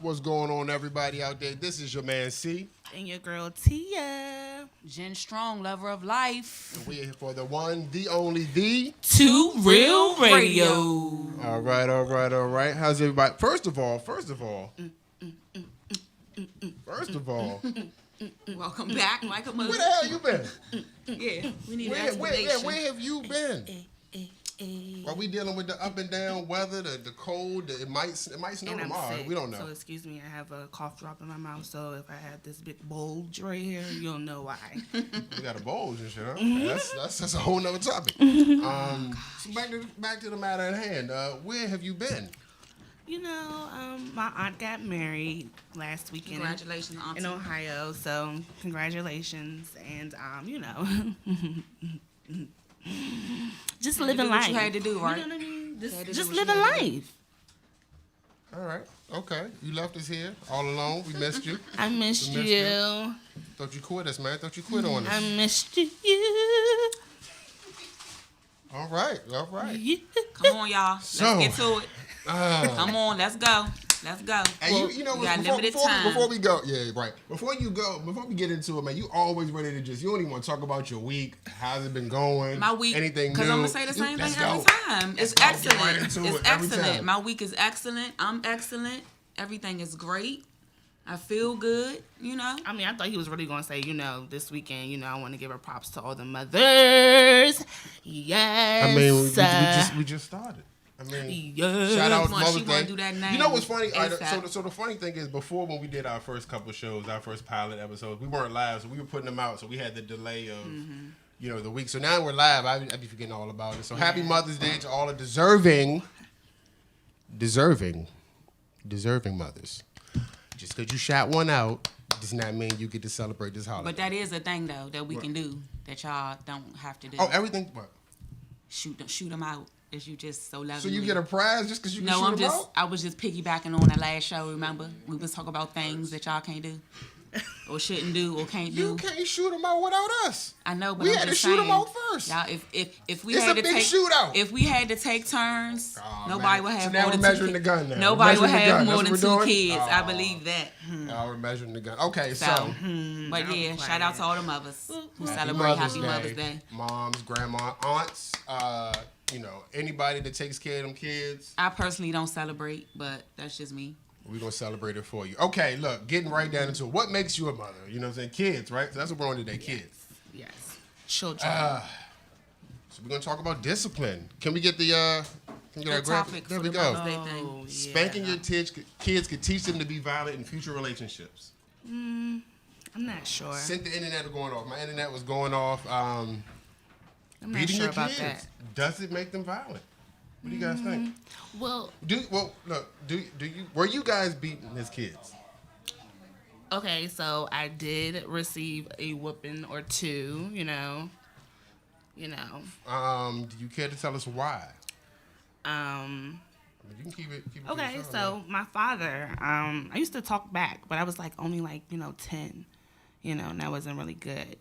What's going on, everybody out there? This is your man C. And your girl Tia. Jen Strong, lover of life. And we're here for the one, the only, the Two Real Radio. All right. How's everybody? First of all. Welcome back, Michael Mother. Where the hell you been? Yeah, we need an explanation. Where have you been? Are we dealing with the up and down weather, the cold? It might snow And I'm tomorrow. sick, We don't know. so excuse me, I have a cough drop in my mouth, so if I have this big bulge right here, you'll know why. We got a bulge and shit, huh? That's a whole nother topic. So back to the matter at hand. Where have you been? You know, my aunt got married last weekend. Congratulations, Auntie. In Ohio, so congratulations. And, just living life. What you had to do, right? You know what I mean? Just Just living life. All right. Okay. You left us here all alone. We missed you. I missed We missed you. Thought you quit us, man. Thought you quit on us. I missed you. All right. Yeah. Come on, y'all. Let's So, get to it. Come on, let's go. And you know, we got limited time. Before we go, yeah, right. Before we get into it, man, you always ready to you don't even want to talk about your week. How's it been going? My week, anything new? because I'm gonna say the same thing every time. It's Let's go. excellent. Get right into It's it every excellent. time. My week is excellent. I'm excellent. Everything is great. I feel good. You know. I mean, I thought he was really going to say, this weekend, I want to give her props to all the mothers. Yes. I mean, we just started. I mean, yes. shout out to Come on, she Mother's wanna Day. do that now. You know what's funny? ASAP. So the funny thing is, before when we did our first couple shows, our first pilot episodes, we weren't live, so we were putting them out, so we had the delay of, the week. So now we're live. I'd be forgetting all about it. So happy Mother's Day to all the deserving mothers. Just because you shot one out does not mean you get to celebrate this holiday. But that is a thing though that we can do that y'all don't have to do. Oh, everything. What? Shoot them out. As you just so lovely. So you get a prize just because you can No, shoot them out? I was just piggybacking on the last show. Remember, we was talking about things that y'all can't do, or shouldn't do, or can't do. You can't shoot them out without us. I know, but we I'm had to just shoot them saying, out first. Y'all, if we It's had a to big take shootout. if we had to take turns, nobody would have So now more we're than measuring two the gun now. Nobody would Measuring the have gun. more That's than what we're two doing? kids. I believe that. Now we're measuring the gun. Okay, So, so but yeah, shout out to all the mothers who celebrate Mother's Happy Mother's Day. Moms, grandma, aunts, anybody that takes care of them kids. I personally don't celebrate, but that's just me. We're going to celebrate it for you. Okay, look, getting right down into it. What makes you a mother? You know what I'm saying? Kids, right? So that's what we're on today, kids. Yes. Children. So we're going to talk about discipline. Can we get our Good graphic? topic There for we the go. Mother's Day thing. yeah. Spanking your kids could teach them to be violent in future relationships. I'm not sure. Sent the internet going off. My internet was going off. I'm not Beating sure your about kids. that. Does it make them violent? What do you guys think? Well, Were you guys beating as kids? okay, so I did receive a whooping or two, Do you care to tell us why? You can keep it to Okay, yourself, so man. my father, I used to talk back, but I was only 10, and that wasn't really good,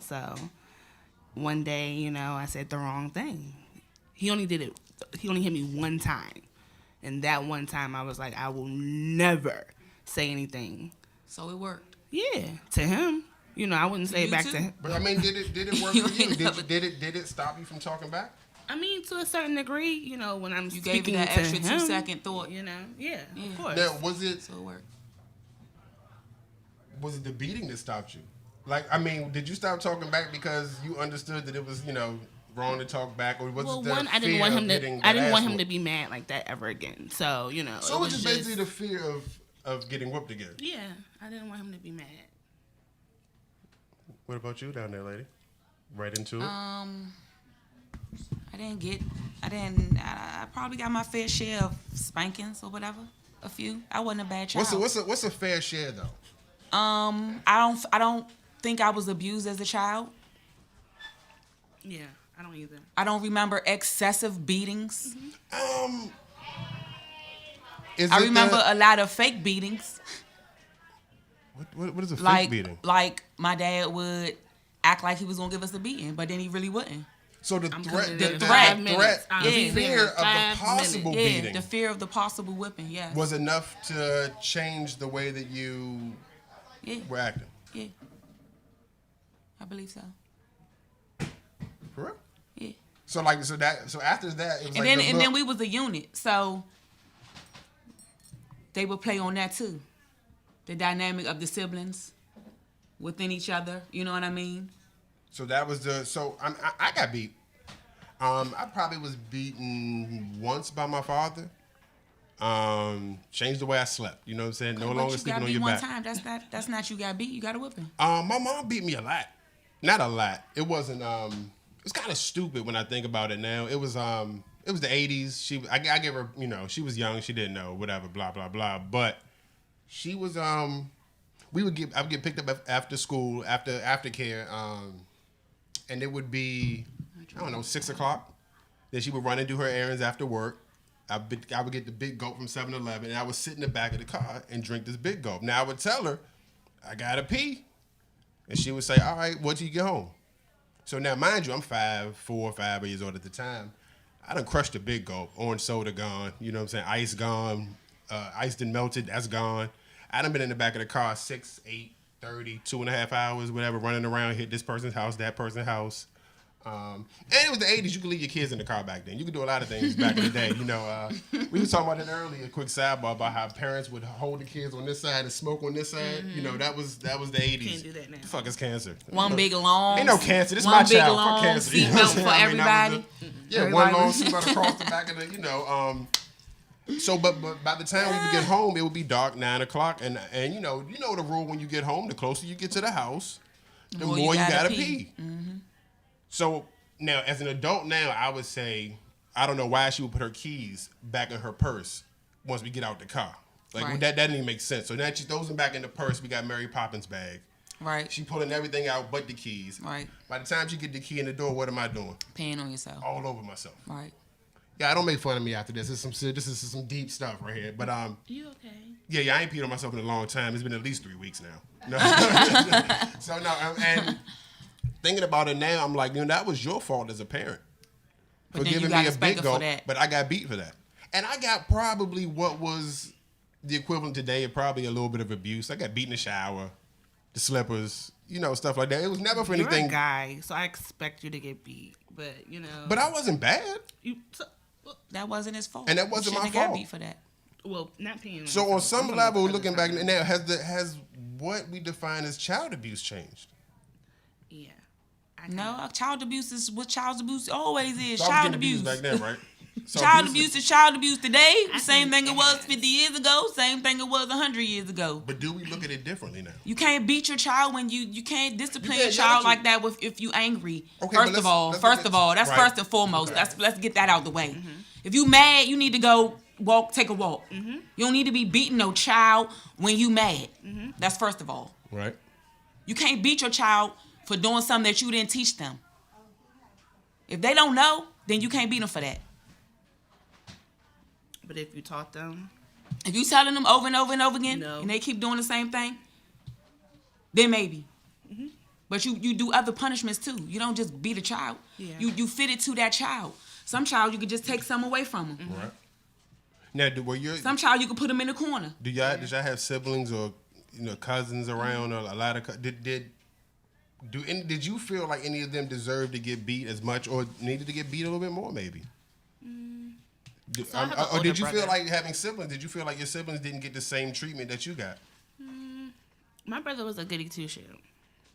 so one day, I said the wrong thing. He only hit me one time, and that one time I was like, I will never say anything. So it worked. Yeah, to him, I wouldn't say it You back too? to him. But I mean, did it work You for you? ain't never- Did it stop you from talking back? I mean, to a certain degree, when I'm You gave speaking it that to extra him, 2-second thought. yeah, Yeah. of course. Now, was it So it worked. the beating that stopped you? Did you stop talking back because you understood that it was, wrong to talk back, or was it the I didn't fear want of him getting to. I didn't that want ass him to whooped? be mad like that ever again. So So it was just basically the fear of getting whooped again. Yeah, I didn't want him to be mad. What about you down there, lady? Right into it. I probably got my fair share of spankings or whatever. A few. I wasn't a bad child. What's a fair share though? I don't think I was abused as a child. Yeah, I don't either. I don't remember excessive beatings. I remember a lot of fake beatings. What is a fake beating? Like my dad would act like he was gonna give us a beating, but then he really wouldn't. So the I'm threat, coming the in threat, 5 the minutes. fear of the 5 possible minutes. Yeah, beating the fear of the possible whipping. Yeah. was enough to change the way that you were acting. Yeah. I believe so. For real? Yeah. So after that, it was And then we was a unit, so they would play on that too. The dynamic of the siblings within each other. You know what I mean? So that was I got beat. I probably was beaten once by my father. Changed the way I slept. You know what I'm saying? No longer sleeping on your back. Time. That's not you got beat. You got a whipping. My mom beat me a lot. Not a lot. It wasn't. It's kind of stupid when I think about it now. It was the 80s. I gave her. She was young. She didn't know. Whatever. Blah blah blah. But she was. I would get picked up after school after care. And it would be 6 o'clock. Then she would run and do her errands after work. I would get the big gulp from 7-Eleven, and I would sit in the back of the car and drink this big gulp. Now I would tell her, I gotta pee. And she would say, all right, what till you get home? So now, mind you, I'm 5 years old at the time. I done crushed a big gulp. Orange soda gone. You know what I'm saying? Ice gone. Ice done melted. That's gone. I done been in the back of the car 6, 8, 30, 2.5 hours, whatever, running around, hit this person's house, that person's house. And it was the 80s. You could leave your kids in the car back then. You could do a lot of things back in the day. We were talking about it earlier, a quick sidebar about how parents would hold the kids on this side and smoke on this side. Mm-hmm. That was the 80s. Can't do that now. The fuck is cancer? One big long. Ain't no cancer. This is one my big child. long Fuck cancer. You know what I'm seatbelt saying? for That everybody. was one Everybody long was- seatbelt across the back of the, So, but by the time we would get home, it would be dark, 9 o'clock, and you know the rule when you get home, the closer you get to the house, the more you gotta pee. Mm-hmm. So now, as an adult now, I would say I don't know why she would put her keys back in her purse once we get out the car. Like that didn't even make sense. So now she throws them back in the purse. We got Mary Poppins' bag. Right. She pulling everything out but the keys. Right. By the time she get the key in the door, what am I doing? Peeing on yourself. All over myself. Right. Yeah, don't make fun of me after this. This is some deep stuff right here. But You okay? Yeah, I ain't peed on myself in a long time. It's been at least 3 weeks now. No. So no, and thinking about it now, I'm like, that was your fault as a parent for giving me a big gulp. But I got beat for that, and I got probably what was the equivalent today of probably a little bit of abuse. I got beat in the shower, the slippers, stuff like that. It was never for anything. You're a guy, so I expect you to get beat, but But I wasn't bad. That wasn't his fault. And that wasn't my fault. Got beat for that. Well, not peeing. So on some level, looking back now, has what we define as child abuse changed? Yeah. No, child abuse is what child abuse always is. So child abuse. Back then, right? So child abuse is child abuse today. Same thing it was 50 years ago. Same thing it was 100 years ago. But do we look at it differently now? You can't beat your child when you can't discipline your child like that if you angry. Okay, first of all, that's right. first and foremost. Okay. Let's get that out the way. Mm-hmm. If you mad, you need to go take a walk. Mm-hmm. You don't need to be beating no child when you mad. Mm-hmm. That's first of all. Right. You can't beat your child for doing something that you didn't teach them. If they don't know, then you can't beat them for that. But if you taught them, if you telling them over and over and over again, and they keep doing the same thing, then maybe. Mm-hmm. But you do other punishments too. You don't just beat a child. Yeah. You fit it to that child. Some child you could just take some away from them. Mm-hmm. Right. Now, some child you could put them in the corner. Did y'all have siblings or cousins around, or a lot of did you feel like any of them deserved to get beat as much, or needed to get beat a little bit more, maybe? Or did you feel like having siblings? Did you feel like your siblings didn't get the same treatment that you got? My brother was a goody two-shoe.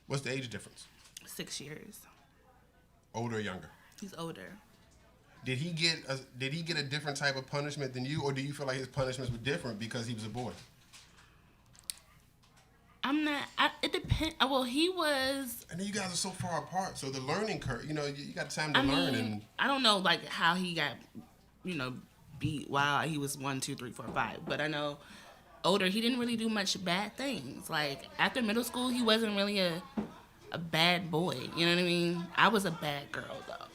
What's the age difference? 6 years. Older or younger? He's older. Did he get a different type of punishment than you, or do you feel like his punishments were different because he was a boy? It depends. Well, he was. And then you guys are so far apart, so the learning curve. You got time to learn. And I don't know, like how he got, beat while he was 1, 2, 3, 4, 5. But I know older, he didn't really do much bad things. Like after middle school, he wasn't really a bad boy. You know what I mean? I was a bad girl though.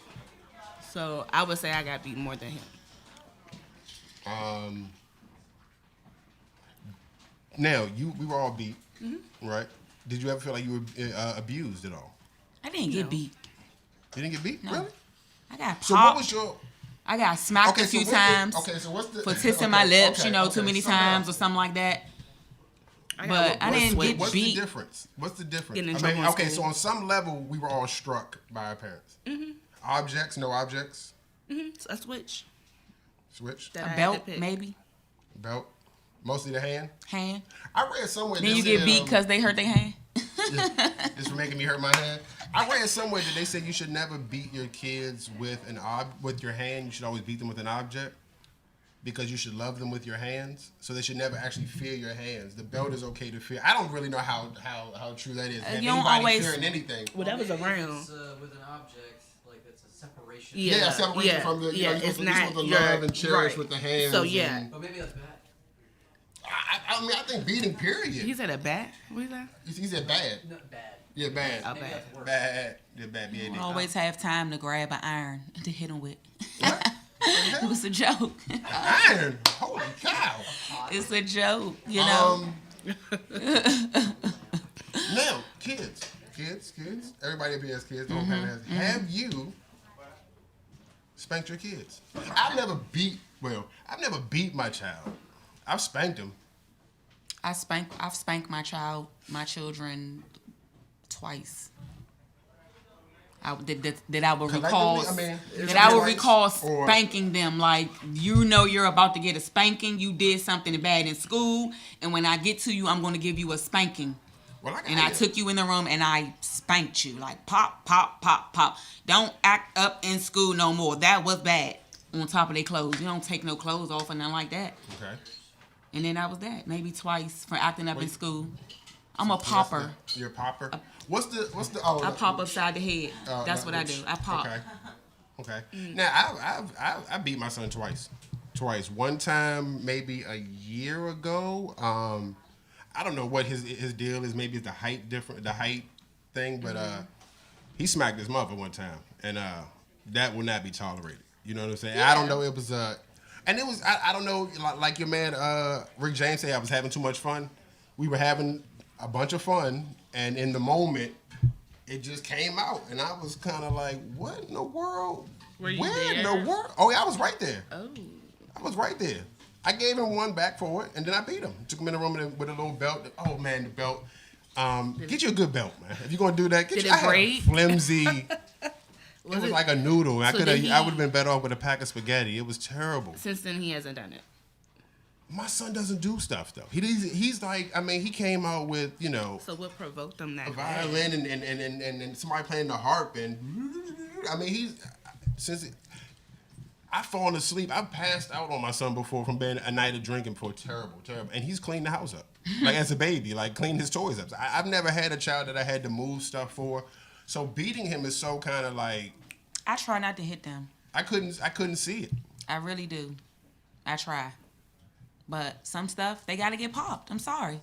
So I would say I got beat more than him. Now we were all beat, right? Did you ever feel like you were abused at all? I didn't get beat. You didn't get beat? No. Really? got popped. So what was your... I got smacked a few times. So what's the... For tissing my lips, too many times or something like that. But I didn't get what's beat. What's the difference? So on some level, we were all struck by our parents. Mm-hmm. Objects, no objects? Mm-hmm. So a switch. Switch? A belt, maybe. Belt? Mostly the hand? Hand. I read somewhere... Then you get beat because they hurt their hand? Just for making me hurt my hand. I read somewhere that they said you should never beat your kids with with your hand. You should always beat them with an object because you should love them with your hands. So they should never actually fear your hands. The belt is okay to fear. I don't really know how true that is. You don't always fearing anything. Well, that was around. With an object, like it's a separation. Yeah, separation from the. You're supposed to love and cherish with the hands. So yeah. But maybe that's bad. I mean, I think beating, period. He said a bat? What is that? He said bad. No, bad. Yeah, bad. Oh, bad. Bad. Yeah, bad. You don't always have time to grab an iron to hit him with. What? It was a joke. Iron? Holy cow. It's a joke, you know. Now, kids. Everybody up here has kids. Don't has. Have you spanked your kids? I've never beat my child. I've spanked him. I've spanked my children twice. I would recall spanking them. Like, you're about to get a spanking. You did something bad in school, and when I get to you, I'm going to give you a spanking. Well, I took you in the room and I spanked you. Like, pop, pop, pop, pop. Don't act up in school no more. That was bad. On top of their clothes. You don't take no clothes off or nothing like that. Okay. And then that was that. Maybe twice for acting up in school. I'm a popper. You're a popper? What's the I pop upside the head. That's what I do. I pop. Okay. Now I beat my son twice. One time maybe a year ago. I don't know what his deal is. Maybe it's the height thing, but he smacked his mother one time, and that will not be tolerated. You know what I'm saying? Yeah. I don't know. It was and it was I don't know. Like your man Rick James said, I was having too much fun. We were having a bunch of fun, and in the moment, it just came out, and I was kind of like, "What in the world? Were you Where there? in the world?" Oh yeah, I was right there. Oh. I was right there. I gave him one back for it, and then I beat him. Took him in the room with a little belt. Oh man, the belt. Get you a good belt, man. If you're gonna do that, Did it break? Flimsy. It was like a noodle. I would have been better off with a pack of spaghetti. It was terrible. Since then, he hasn't done it. My son doesn't do stuff though. He's like, I mean, he came out with, you know. So what provoked him that? A violin and somebody playing the harp, and I mean, I've fallen asleep. I've passed out on my son before from being a night of drinking for terrible. And he's cleaned the house up. Like as a baby, like cleaned his toys up. I've never had a child that I had to move stuff for. So beating him is so kind of like. I try not to hit them. I couldn't see it. I really do. I try. But some stuff, they got to get popped. I'm sorry.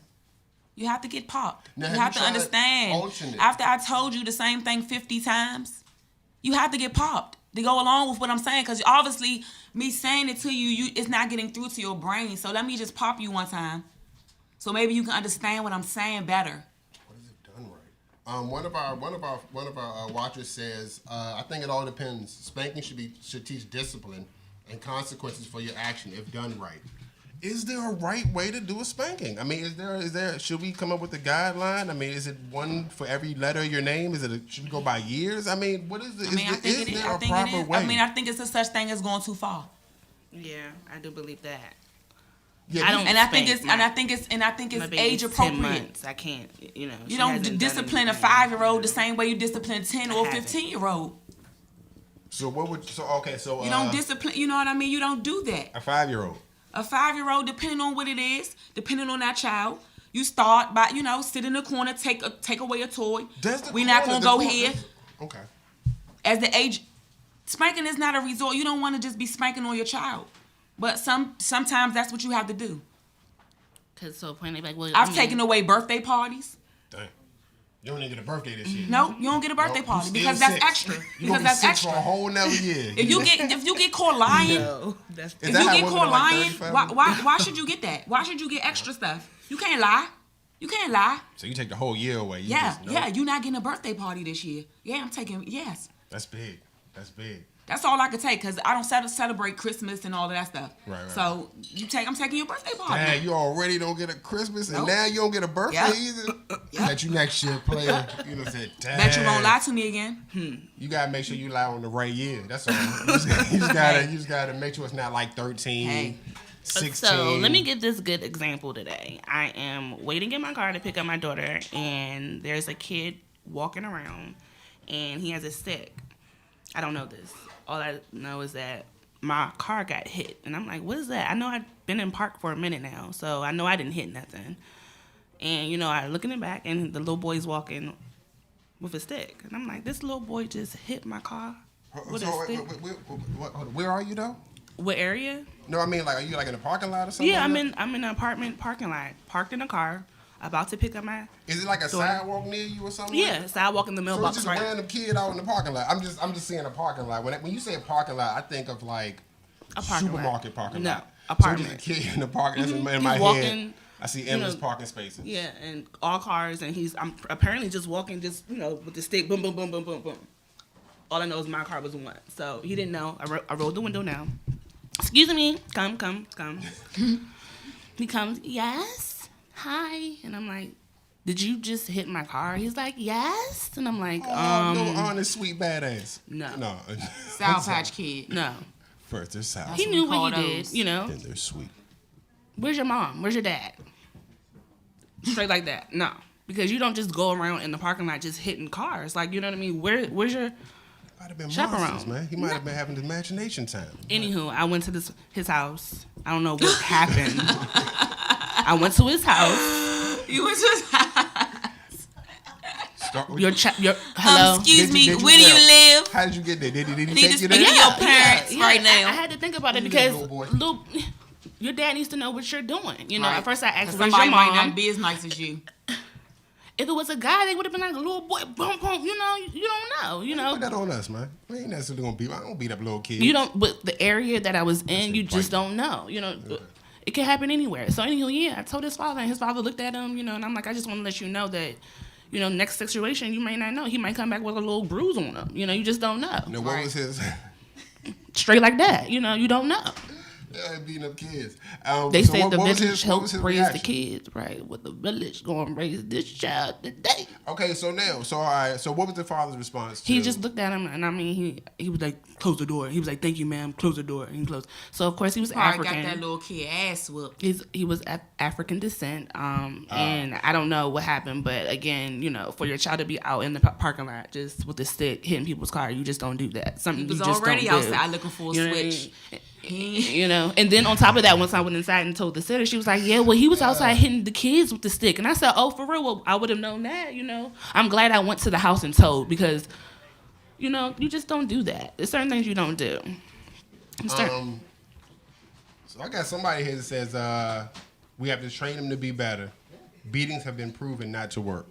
You have to get popped. Now, you have to understand. Alternate? After I told you the same thing 50 times, you have to get popped to go along with what I'm saying. Because obviously, me saying it to you, it's not getting through to your brain. So let me just pop you one time. So maybe you can understand what I'm saying better. What is it done right? One of our watchers says, I think it all depends. Spanking should teach discipline and consequences for your action if done right. Is there a right way to do a spanking? I mean, is there? Should we come up with a guideline? I mean, is it one for every letter of your name? Should we go by years? I mean, what is it? Is there a proper way? I mean, I think it's a such thing as going too far. Yeah, I do believe that. Yeah, I think it's age appropriate. 10 months. I can't, you know. You don't discipline a 5-year-old the same way you discipline a 10 or 15-year-old. So you don't discipline. You know what I mean? You don't do that. A 5-year-old. A 5-year-old, depending on what it is, depending on that child, you start by, sit in the corner, take away a toy. We're not gonna go here. Okay. As the age, spanking is not a resort. You don't want to just be spanking on your child, but sometimes that's what you have to do. Cause so plain, like, well, I've taken away birthday parties. Dang. You don't even get a birthday this year. No, you don't get a birthday party because that's extra. Because that's extra for a whole nother year. If you get caught lying, if you get caught lying, why should you get that? Why should you get extra stuff? You can't lie. You can't lie. So you take the whole year away. You're not getting a birthday party this year. Yeah, I'm taking. Yes. That's big. That's all I could take because I don't celebrate Christmas and all of that stuff. Right. So I'm taking your birthday party. Dang, you already don't get a Christmas, and now you don't get a birthday either. Bet you next year, player. You know, said, dang. Bet you won't lie to me again. You gotta make sure you lie on the right year. That's all. You just gotta make sure it's not like 13, 16. So let me give this good example today. I am waiting in my car to pick up my daughter, and there's a kid walking around, and he has a stick. I don't know this. All I know is that my car got hit. And I'm like, what is that? I know I've been in park for a minute now, so I know I didn't hit nothing. And, you know, I look in the back, and the little boy's walking with a stick. And I'm like, this little boy just hit my car with a stick. Where are you, though? What area? No, I mean, like, are you, like, in a parking lot or something? Yeah, like I'm in an apartment parking lot, parked in a car, about to pick up my Is it like a daughter. Sidewalk near you or something? Yeah, like sidewalk in the so mailbox, it's just right? a random kid out in the parking lot. I'm just seeing a parking lot. When you say a parking lot, I think of like A parking supermarket lot. parking No, lot. apartment. So just a kid in the parking. That's in He's my walking, head. I see endless parking spaces. Yeah, and all cars, and I'm apparently just walking, just with the stick, boom, boom, boom, boom, boom, boom. All I know is my car was one, so he didn't know. I rolled the window down. Excuse me, come. He comes, yes, hi, and I'm like, did you just hit my car? He's like, yes, and I'm like, no honest, sweet badass. No. Sour Patch Kid. No. First they're sour. He knew what he did, Then they're sweet. Where's your mom? Where's your dad? Straight like that. No. Because you don't just go around in the parking lot just hitting cars. Like, you know what I mean? Where's your Might have been chaperone? monsters, man. He might have been having his imagination time. Anywho, I went to his house. I don't know what happened. I went to his house. You went to his house. Hello? Excuse me, where do you live? How did you get there? Did he Need take to you speak there? to your parents right now. I had to think about it because little boy. your dad needs to know what you're doing. You know, Right. at first I asked, where's Somebody your might mom? not be as nice as you. If it was a guy, they would have been like, little boy, boom, boom. You know, you don't know. You know. Put that on us, man. We ain't necessarily gonna beat. I don't beat up little kids. You don't, but the area that I was in, you just don't know. You know, it can happen anywhere. So anyway, yeah, I told his father, and his father looked at him, and I'm like, I just want to let you know that, next situation, you may not know. He might come back with a little bruise on him. You just don't know. Now, what was his? Straight like that. You don't know. Yeah, beating up kids. They so say what the was village helps his raise reaction? the kids, right? With the village going to raise this child today. Okay, so all right. So what was the father's response to? He just looked at him, and I mean, he was like, close the door. He was like, thank you, ma'am. Close the door. And he closed. So of course he was Probably African. got that little kid ass whooped. He was African descent, and I don't know what happened, but again, for your child to be out in the parking lot just with a stick hitting people's car, you just don't do that. Something He was you just already don't do. outside looking for a switch. And then on top of that, once I went inside and told the sitter, she was like, yeah, well, he was outside hitting the kids with the stick. And I said, oh, for real? Well, I would have known that, I'm glad I went to the house and told because, you just don't do that. There's certain things you don't do. So I got somebody here that says we have to train them to be better. Beatings have been proven not to work.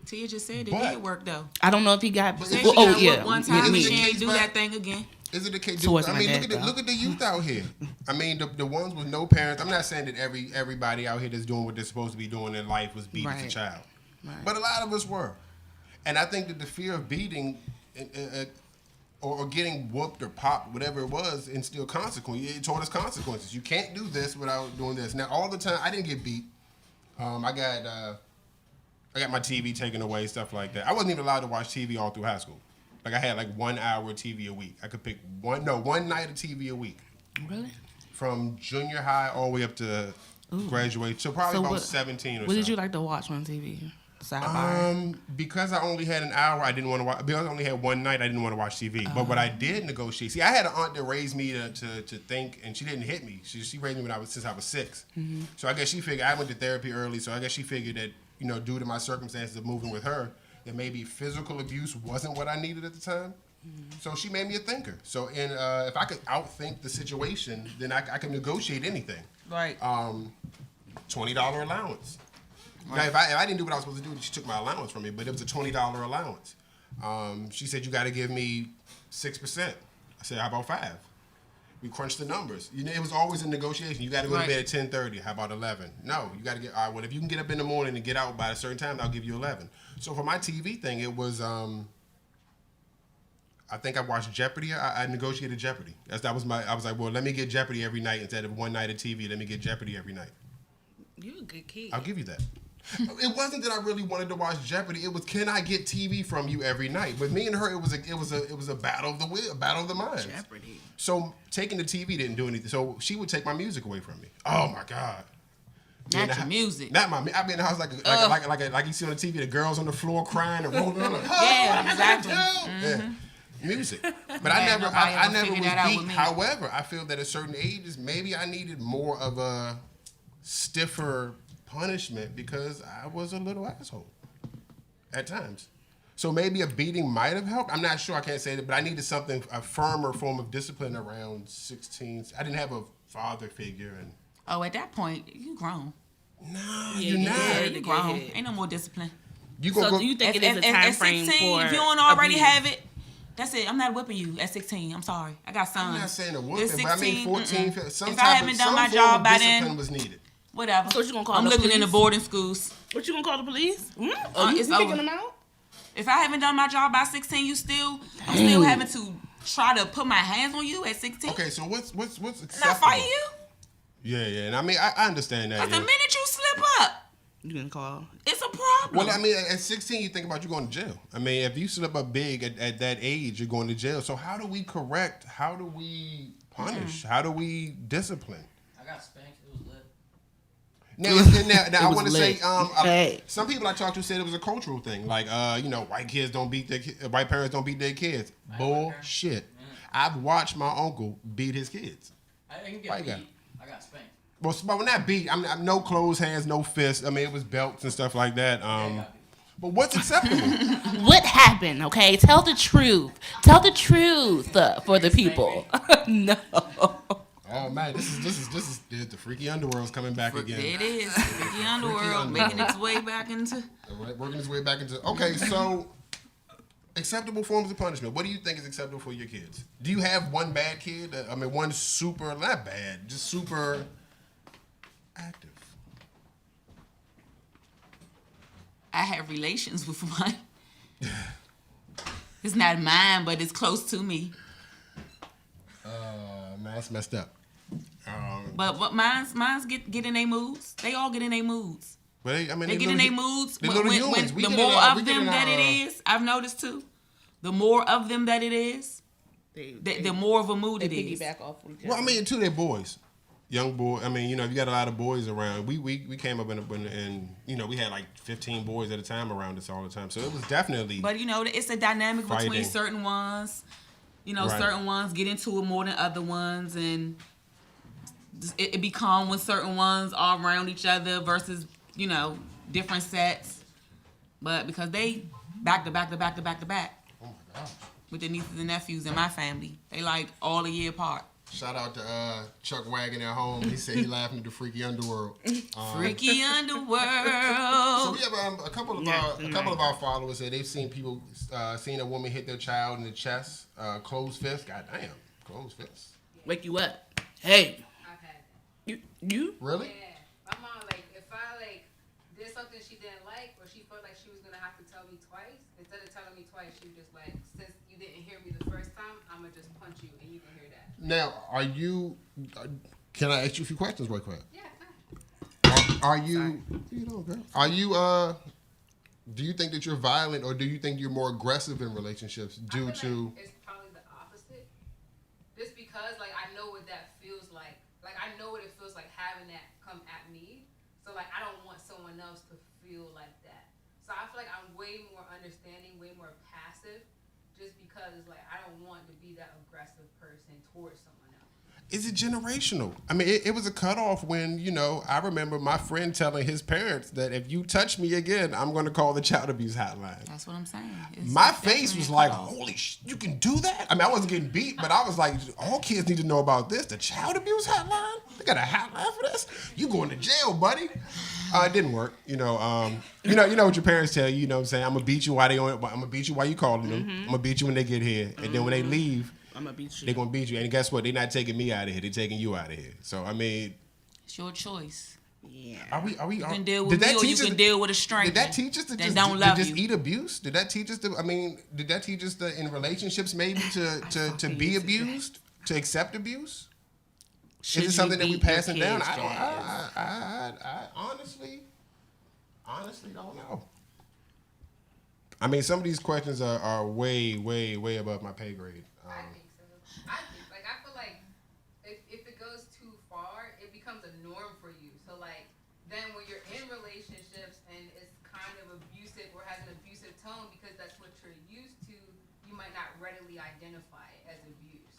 Tia just said it did work, though. I don't know if he got... One time me. she ain't do that thing again. Is it the case? Towards I my mean, dad, look at the youth out here. I mean, the ones with no parents. I'm not saying that everybody out here that's doing what they're supposed to be doing in life was beat as a child, but a lot of us were. And I think that the fear of beating or getting whooped or popped, whatever it was, instilled consequences. It taught us consequences. You can't do this without doing this. Now, all the time, I didn't get beat. I got my TV taken away, stuff like that. I wasn't even allowed to watch TV all through high school. Like I had like 1 hour of TV a week. I could pick one night of TV a week. Really? From junior high all the way up to graduate. So probably about 17 or so. What did you like to watch on TV? Sidebar? Because I only had an hour, I didn't want to watch. Because I only had one night, I didn't want to watch TV. But what I did negotiate. See, I had an aunt that raised me to think, and she didn't hit me. She raised me since I was 6. Mm-hmm. So I guess she figured I went to therapy early. So I guess she figured that due to my circumstances of moving with her, that maybe physical abuse wasn't what I needed at the time. Mm-hmm. So she made me a thinker. So if I could outthink the situation, then I could negotiate anything. Right. $20 allowance. Right. Now, if I didn't do what I was supposed to do, she took my allowance from me, but it was a $20 allowance. She said, you got to give me 6%. I said, how about 5? We crunched the numbers. It was always a negotiation. You got to go to bed at 10:30. How about 11? No, you got to get. All right. Well, if you can get up in the morning and get out by a certain time, I'll give you 11. So for my TV thing, it was I think I watched Jeopardy. I negotiated Jeopardy. I was like, well, let me get Jeopardy every night instead of one night of TV. Let me get Jeopardy every night. You're a good kid. I'll give you that. It wasn't that I really wanted to watch Jeopardy. It was, can I get TV from you every night? With me and her, it was a battle of the will, a battle of the minds. Jeopardy. So taking the TV didn't do anything. So she would take my music away from me. Oh my God. Not your music. Not my. I be in the house like you see on the TV, the girls on the floor crying and rolling on. Yeah, exactly. Yeah. Music, but I never was beat. However, I feel that at certain ages, maybe I needed more of a stiffer punishment because I was a little asshole at times. So maybe a beating might have helped. I'm not sure. I can't say that, but I needed something, a firmer form of discipline around 16. I didn't have a father figure, and at that point, you grown. No, you're not. Yeah, you grown. Ain't no more discipline. Do you think it is a time frame 16, for if you don't already abuse? have it, that's it. I'm not whipping you at 16. I'm sorry. I got sons. I'm not saying a whooping, It's but I mean 14. Some If I haven't done my job by then, discipline was needed. Whatever. So what you gonna call I'm the looking police? in the boarding schools. What you gonna call the police? You It's picking over. them out? If I haven't done my job by 16, I'm still having to try to put my hands on you at 16. Okay, so what's acceptable? Not fighting you. Yeah, and I mean I understand that. Because the minute you slip up, You gonna call? it's a problem. Well, I mean, at 16, you think about you going to jail. I mean, if you slip up big at that age, you're going to jail. So how do we correct? How do we punish? How do we discipline? I got spanked. It was lit. Now I want to say, Hey. some people I talked to said it was a cultural thing, like white kids don't beat white parents don't beat their kids. Bullshit. I've watched my uncle beat his kids. I didn't White get guy. beat. I got spanked. Well, when that beat, I'm no closed hands, no fists. I mean, it was belts and stuff like that. But what's acceptable? What happened? Okay, tell the truth. Tell the truth for the people. No. Oh man, this is the freaky underworld's coming back again. It is. Freaky underworld making its way back into. Working its way back into. Okay, so acceptable forms of punishment. What do you think is acceptable for your kids? Do you have one bad kid? I mean, one super, not bad, just super active. I have relations with one. It's not mine, but it's close to me. Man, that's messed up. But mine's get in their moods. They all get in their moods. But they get in their moods. They're little humans. The more of them that it is, I've noticed too. The more of them that it is, the more of a mood it is. Piggyback off each other. Well, I mean, too, they're boys. Young boy. I mean, if you got a lot of boys around, we came up in we had like 15 boys at a time around us all the time. So it was definitely. But it's a dynamic fighting. between certain ones. Right. Certain ones get into it more than other ones, and it be calm when certain ones are around each other versus different sets. But because they back to back to back to back to back. Oh my gosh. With the nieces and nephews in my family, they like all a year apart. Shout out to Chuck Wagon at home. He said he laughing at the freaky underworld. Freaky underworld. So we have a couple of our followers said they've seen people seen a woman hit their child in the chest, closed fist. God damn, closed fist. Wake you up. Hey. I've had that. You? Really? Yeah. My mom, if I, did something she didn't like or she felt like she was going to have to tell me twice, instead of telling me twice, she was just since you didn't hear me the first time, I'm going to just punch you and you can hear that. Now, can I ask you a few questions real quick? Yeah. Are you, girl? Are you, do you think that you're violent or do you think you're more aggressive in relationships due to? It's probably the opposite. Just because, I know what that feels like. I know what it feels like having that come at me. So, I don't want someone else to feel like that. So, I feel like I'm way more understanding, way more passive, just because, I don't want to be that aggressive person towards someone else. Is it generational? I mean, it was a cutoff when, I remember my friend telling his parents that if you touch me again, I'm going to call the child abuse hotline. That's what I'm saying. My face was like, holy you can do that? I mean, I wasn't getting beat, but I was like, all kids need to know about this. The child abuse hotline? They got a hotline for this? You going to jail, buddy. It didn't work. You know what your parents tell you, what I'm saying? I'm going to beat you while I'm going to beat you while you calling them. I'm going to beat you when they get here. And then when they leave, I'm gonna beat you. they're going to beat you. And guess what? They're not taking me out of here. They're taking you out of here. So, I mean. It's your choice. Yeah. Are we? You can deal with me, or you can deal with a stranger. Did that teach us to just eat abuse? Did that teach us to? I mean, did that teach us in relationships maybe to be abused, to accept abuse? Is it something that we passing down? I honestly don't know. I mean, some of these questions are way above my pay grade. I think so. I feel like if it goes too far, it becomes a norm for you. So like then when you're in relationships and it's kind of abusive or has an abusive tone because that's what you're used to, you might not readily identify it as abuse.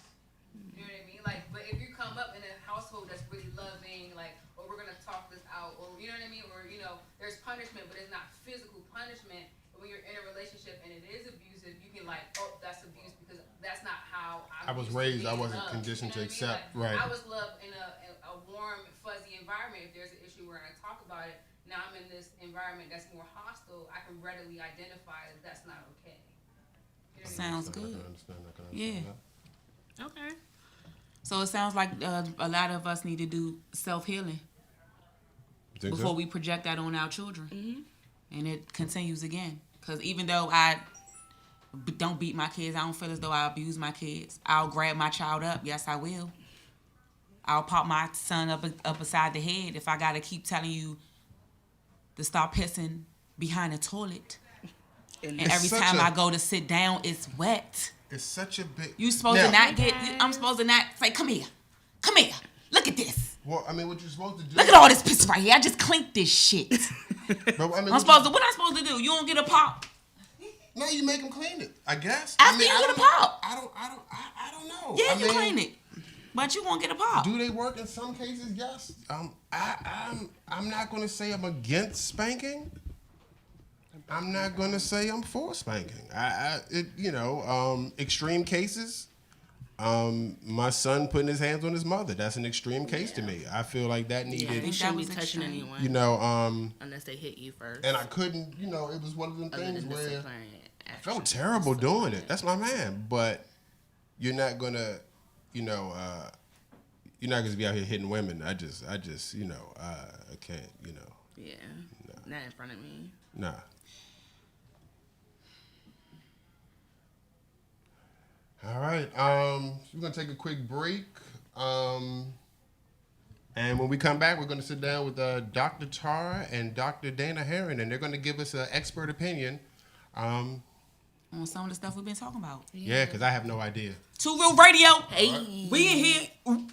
You know what I mean? Like, but if you come up in a household that's really loving, like, or we're gonna talk this out, or you know what I mean, or you know, there's punishment, but it's not physical punishment. When you're in a relationship and it is abusive, you can like, oh, that's abuse because that's not how I was raised. I wasn't conditioned to accept. Like, right. I was loved in a warm, fuzzy environment. If there's an issue, we're gonna talk about it. Now I'm in this environment that's more hostile. I can readily identify that that's not okay. You know Sounds good. I can understand that. Yeah. Okay. So it sounds like a lot of us need to do self-healing before we project that on our children. Mm-hmm. And it continues again. Because even though I don't beat my kids, I don't feel as though I abuse my kids. I'll grab my child up. Yes, I will. I'll pop my son up beside the head if I got to keep telling you to stop pissing behind the toilet. And every time I go to sit down, it's wet. It's such a big... You supposed to not get... I'm supposed to not say, come here. Come here. Look at this. Well, I mean, what you're supposed to do... Look at all this piss right here. I just clinked this shit. But, I mean, what I'm supposed to do? You don't get a pop? No, you make them clean it, I guess. After you get a pop. I don't know. Yeah, you clean it. But you won't get a pop. Do they work in some cases? Yes. I'm not going to say I'm against spanking. I'm not going to say I'm for spanking. Extreme cases. My son putting his hands on his mother. That's an extreme case to me. I feel like that needed. Yeah, you shouldn't be touching anyone. Unless they hit you first. And I couldn't. It was one of them things where I felt terrible doing it. That's my man. But you're not gonna, you're not gonna be out here hitting women. I just, I can't. Yeah. No. Not in front of me. Nah. All right. We're gonna take a quick break. And when we come back, we're gonna sit down with Dr. Tara and Dr. Dana Herron, and they're gonna give us an expert opinion on some of the stuff we've been talking about. Yeah, because I have no idea. Two Real Radio. Hey, right. We in here. Ooh.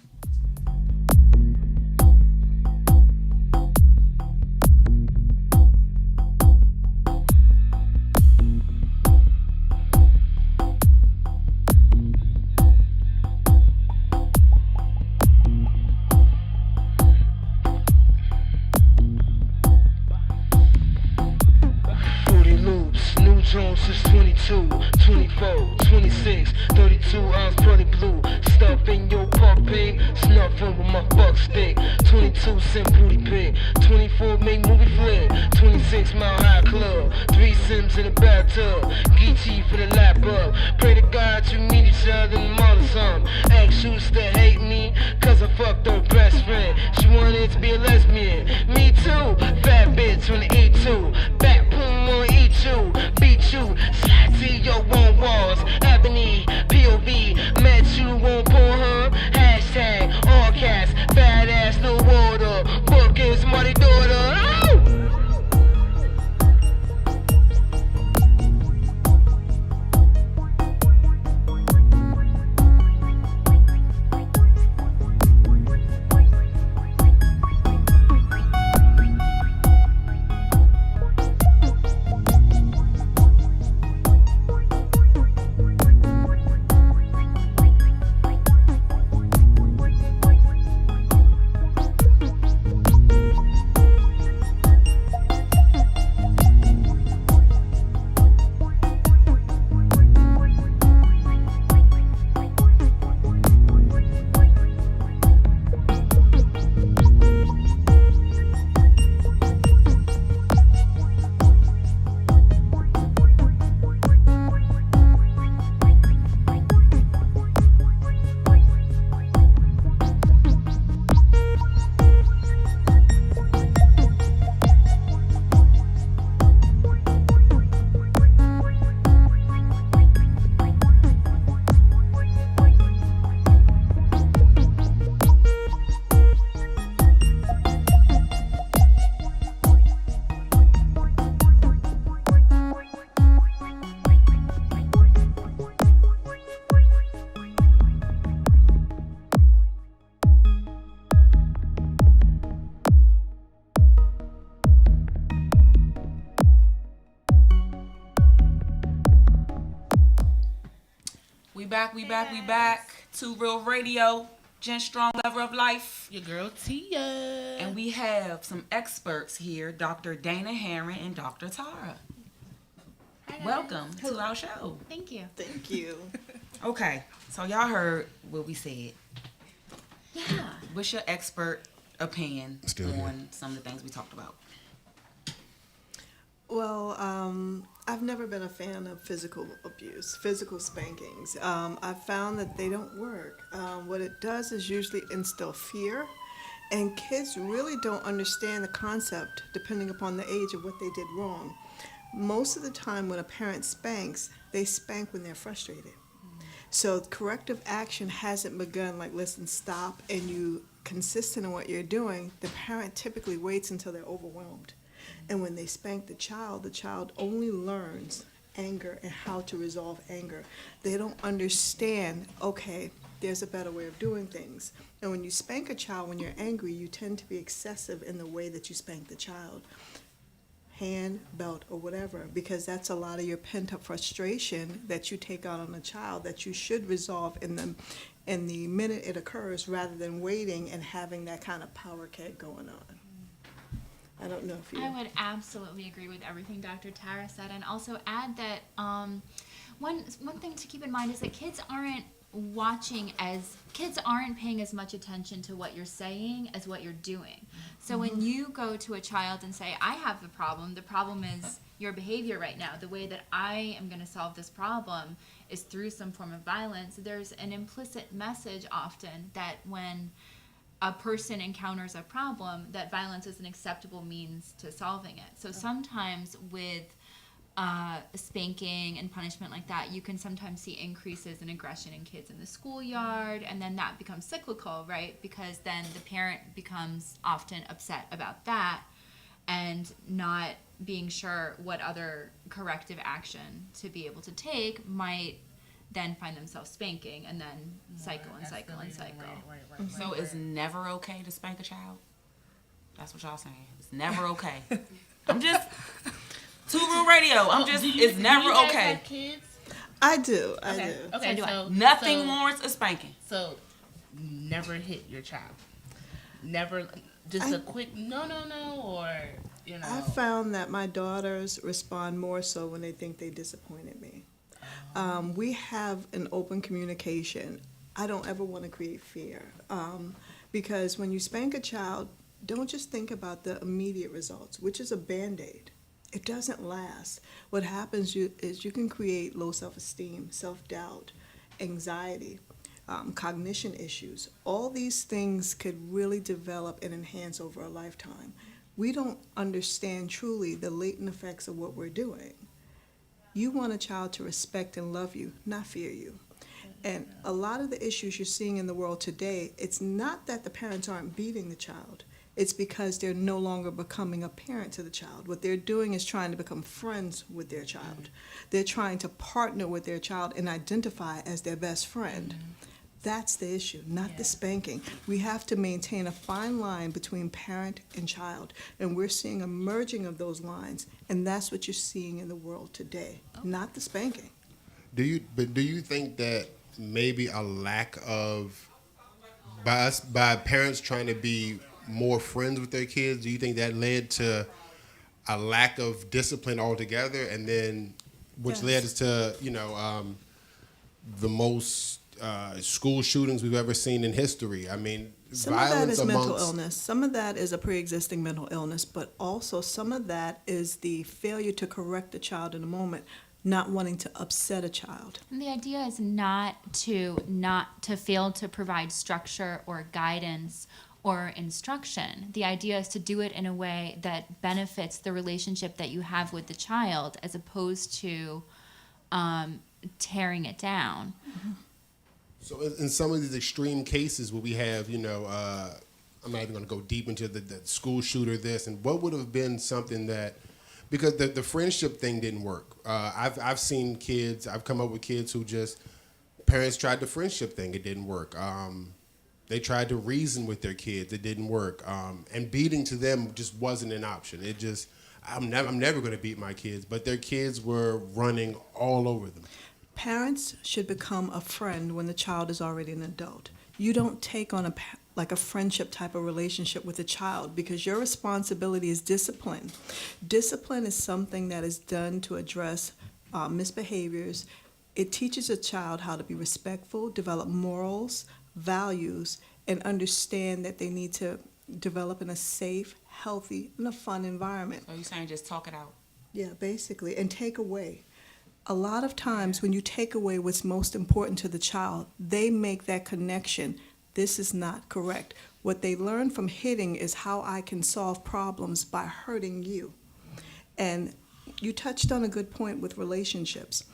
Jones is 22, 24, 26, 32 ounce pretty blue. Stuff in your puppy, snuffing with my fuck stick. 22 cent booty pig, 24 make movie flick. 26 Mile High Club, 3 Sims in the bathtub. Geechee for the lap up. Pray to God you meet each other and mother some. Ex used to hate me, cause I fucked her best friend. She wanted to be a lesbian. Me too, fat bitch on the E2. Back boom on E2. Beat you, slide to your own walls. Ebony, POV, met you on Pornhub. Hashtag, all caps, fat ass, no water. Bookings, money daughter. Oh! back. Two Real Radio, Gen Strong, Lover of Life. Your girl Tia. And we have some experts here, Dr. Dana Herron and Dr. Tara. Hi, Welcome to our show. Thank you. Thank you. Okay, so y'all heard what we said. Yeah. What's your expert opinion Still here. on some of the things we talked about? Well, I've never been a fan of physical abuse, physical spankings. I've found that they don't work. What it does is usually instill fear, and kids really don't understand the concept depending upon the age of what they did wrong. Most of the time when a parent spanks, they spank when they're frustrated. So corrective action hasn't begun, like, listen, stop, and you consistent in what you're doing. The parent typically waits until they're overwhelmed. And when they spank the child only learns anger and how to resolve anger. They don't understand, okay, there's a better way of doing things. And when you spank a child when you're angry, you tend to be excessive in the way that you spank the child. Hand, belt, or whatever, because that's a lot of your pent-up frustration that you take out on a child that you should resolve in the minute it occurs, rather than waiting and having that kind of power keg going on. I don't know if you... I would absolutely agree with everything Dr. Tara said, and also add that one thing to keep in mind is that kids aren't paying as much attention to what you're saying as what you're doing. So when you go to a child and say, I have the problem is your behavior right now. The way that I am going to solve this problem is through some form of violence. There's an implicit message often that when a person encounters a problem, that violence is an acceptable means to solving it. So sometimes with spanking and punishment like that, you can sometimes see increases in aggression in kids in the schoolyard, and then that becomes cyclical, right? Because then the parent becomes often upset about that and not being sure what other corrective action to be able to take, might then find themselves spanking, and then cycle and cycle and cycle. Right. So it's never okay to spank a child? That's what y'all saying. It's never okay. I'm just... Two Real Radio. It's never okay. Have kids? I do. Okay, So do I. so Nothing warrants a spanking. So never hit your child. Never just a quick no, or I found that my daughters respond more so when they think they disappointed me. We have an open communication. I don't ever want to create fear, because when you spank a child, don't just think about the immediate results, which is a Band-Aid. It doesn't last. What happens is you can create low self-esteem, self-doubt, anxiety, cognition issues. All these things could really develop and enhance over a lifetime. We don't understand truly the latent effects of what we're doing. You want a child to respect and love you, not fear you. And a lot of the issues you're seeing in the world today, it's not that the parents aren't beating the child. It's because they're no longer becoming a parent to the child. What they're doing is trying to become friends with their child. They're trying to partner with their child and identify as their best friend. That's the issue, not the spanking. We have to maintain a fine line between parent and child, and we're seeing a merging of those lines, and that's what you're seeing in the world today, not the spanking. Do you think that maybe a lack of, by parents trying to be more friends with their kids, do you think that led to a lack of discipline altogether, and then which led us to the most school shootings we've ever seen in history? I mean, some violence of that is amongst mental illness. Some of that is a pre-existing mental illness, but also some of that is the failure to correct the child in a moment, not wanting to upset a child. And the idea is not to fail to provide structure or guidance or instruction. The idea is to do it in a way that benefits the relationship that you have with the child, as opposed to tearing it down. So in some of these extreme cases where we have, I'm not even going to go deep into the school shooter this, and what would have been something that, because the friendship thing didn't work. I've seen kids, I've come up with kids who just, parents tried the friendship thing, it didn't work. They tried to reason with their kids, it didn't work. And beating to them just wasn't an option. It just, I'm never going to beat my kids, but their kids were running all over them. Parents should become a friend when the child is already an adult. You don't take on like a friendship type of relationship with a child, because your responsibility is discipline. Discipline is something that is done to address misbehaviors. It teaches a child how to be respectful, develop morals, values, and understand that they need to develop in a safe, healthy, and a fun environment. So you're saying just talk it out? Yeah, basically, and take away. A lot of times when you take away what's most important to the child, they make that connection. This is not correct. What they learn from hitting is how I can solve problems by hurting you. And you touched on a good point with relationships.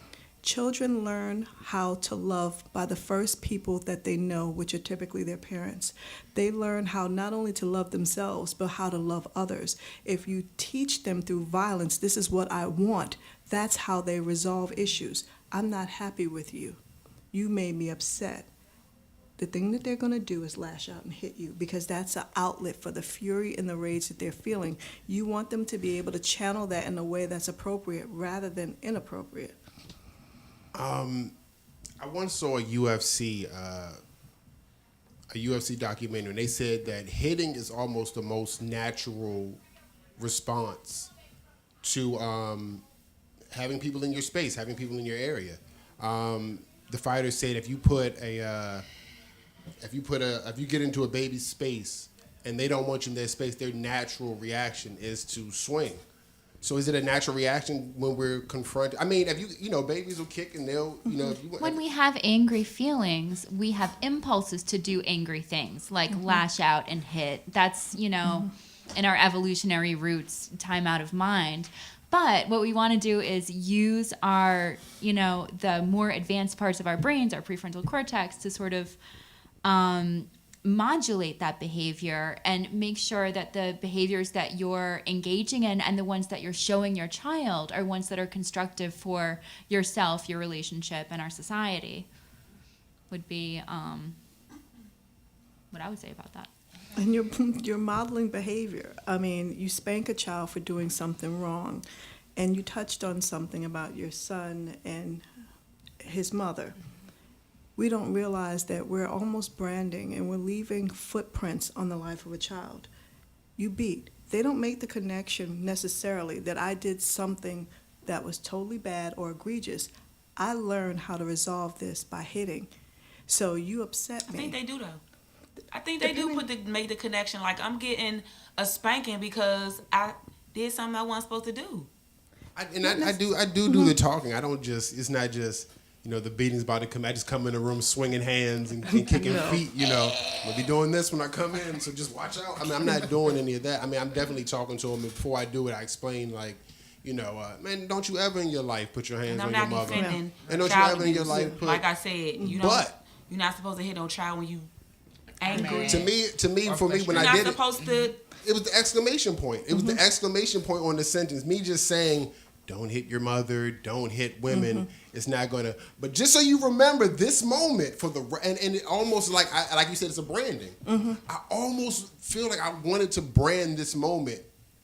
Children learn how to love by the first people that they know, which are typically their parents. They learn how not only to love themselves, but how to love others. If you teach them through violence, this is what I want, that's how they resolve issues. I'm not happy with you. You made me upset. The thing that they're going to do is lash out and hit you, because that's an outlet for the fury and the rage that they're feeling. You want them to be able to channel that in a way that's appropriate rather than inappropriate. I once saw a UFC documentary, and they said that hitting is almost the most natural response to having people in your space, having people in your area. The fighters said if you get into a baby's space and they don't want you in their space, their natural reaction is to swing. So is it a natural reaction when we're confronted? I mean, if babies will kick and they'll, When we have angry feelings, we have impulses to do angry things, like lash out and hit. That's, in our evolutionary roots, time out of mind. But what we want to do is use our, the more advanced parts of our brains, our prefrontal cortex, to sort of modulate that behavior and make sure that the behaviors that you're engaging in and the ones that you're showing your child are ones that are constructive for yourself, your relationship, and our society, would be what I would say about that. And you're modeling behavior. I mean, you spank a child for doing something wrong, and you touched on something about your son and his mother. We don't realize that we're almost branding and we're leaving footprints on the life of a child. You beat. They don't make the connection necessarily that I did something that was totally bad or egregious. I learned how to resolve this by hitting. So you upset me. I think they do, though. I think they do make the connection. Like, I'm getting a spanking because I did something I wasn't supposed to do. I do the talking. I don't just, it's not just, the beating's about to come. I just come in the room swinging hands and kicking feet, I'm going to be doing this when I come in, so just watch out. I mean, I'm not doing any of that. I mean, I'm definitely talking to them. Before I do it, I explain, like, man, don't you ever in your life put your hands on your mother. And don't you ever in your life put... Like I said, you're not supposed to hit no child when you angry. To me, for me, when I did it was the exclamation point. It was the exclamation point on the sentence. Me just saying, don't hit your mother, don't hit women. It's not gonna. But just so you remember this moment and it almost like you said, it's a branding. I almost feel like I wanted to brand this moment.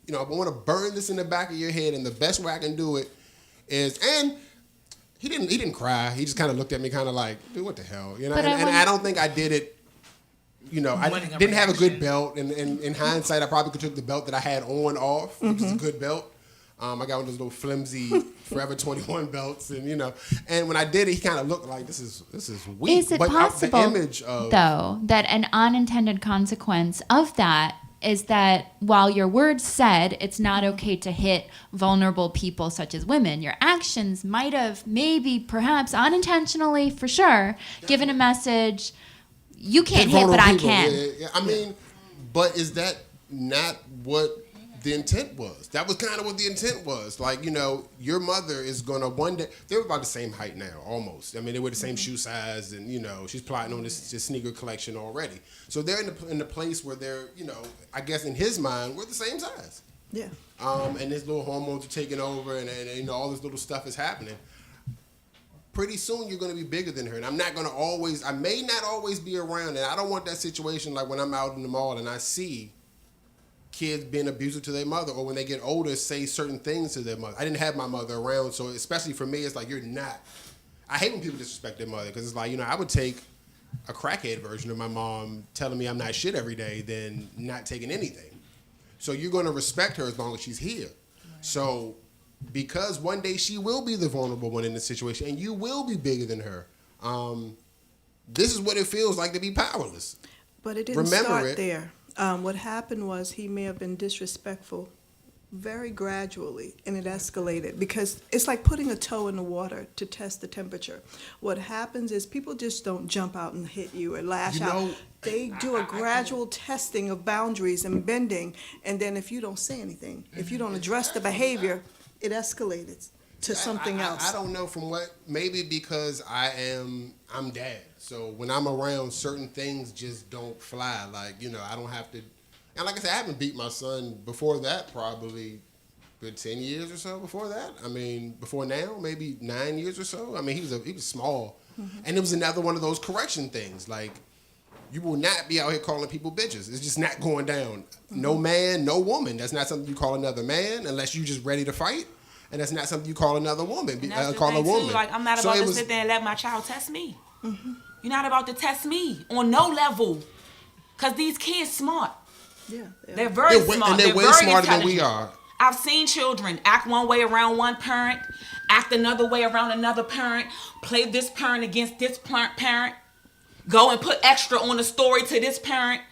I want to burn this in the back of your head, and the best way I can do it is. And he didn't cry. He just kind of looked at me, kind of like, dude, what the hell, And I don't think I did it. I didn't have a good belt, and in hindsight, I probably could took the belt that I had on off, which is a good belt. I got one of those little flimsy Forever 21 belts, and and when I did it, he kind of looked like this is weak. Is it possible, though, that an unintended consequence of that is that while your words said it's not okay to hit vulnerable people such as women, your actions might have, maybe, perhaps unintentionally, for sure, given a message. You can't hit, but I can. Yeah. I mean, but is that not what the intent was? That was kind of what the intent was. Like, your mother is going to one day, they're about the same height now, almost. I mean, they were the same shoe size, and, she's plotting on this sneaker collection already. So they're in the place where they're, I guess in his mind, we're the same size. Yeah. And his little hormones are taking over, and all this little stuff is happening. Pretty soon you're going to be bigger than her, and I may not always be around, and I don't want that situation like when I'm out in the mall and I see kids being abusive to their mother, or when they get older say certain things to their mother. I didn't have my mother around, so especially for me, it's like, you're not. I hate when people disrespect their mother because it's like, I would take a crackhead version of my mom telling me I'm not shit every day than not taking anything. So you're going to respect her as long as she's here. Right. So because one day she will be the vulnerable one in the situation and you will be bigger than her. This is what it feels like to be powerless. But it didn't start there. What happened was he may have been disrespectful very gradually, and it escalated because it's like putting a toe in the water to test the temperature. What happens is people just don't jump out and hit you or lash out. They do a gradual testing of boundaries and bending, and then if you don't say anything, if you don't address the behavior, it escalates to something else. I don't know from what, maybe because I'm dad. So when I'm around, certain things just don't fly. Like, I don't have to. And like I said, I haven't beat my son before that, probably good 10 years or so before that. I mean, before now, maybe 9 years or so. I mean, he was small. Mm-hmm. And it was another one of those correction things. Like, you will not be out here calling people bitches. It's just not going down. Mm-hmm. No man, no woman. That's not something you call another man unless you're just ready to fight. And that's not something you call another woman. Call a woman. Too, like, I'm not about to sit there and let my child test me. Mm-hmm. You're not about to test me on no level. Because these kids smart. Yeah, they're very smart. And they're way smarter than we are. I've seen children act one way around one parent, act another way around another parent, play this parent against this parent, go and put extra on the story to this parent,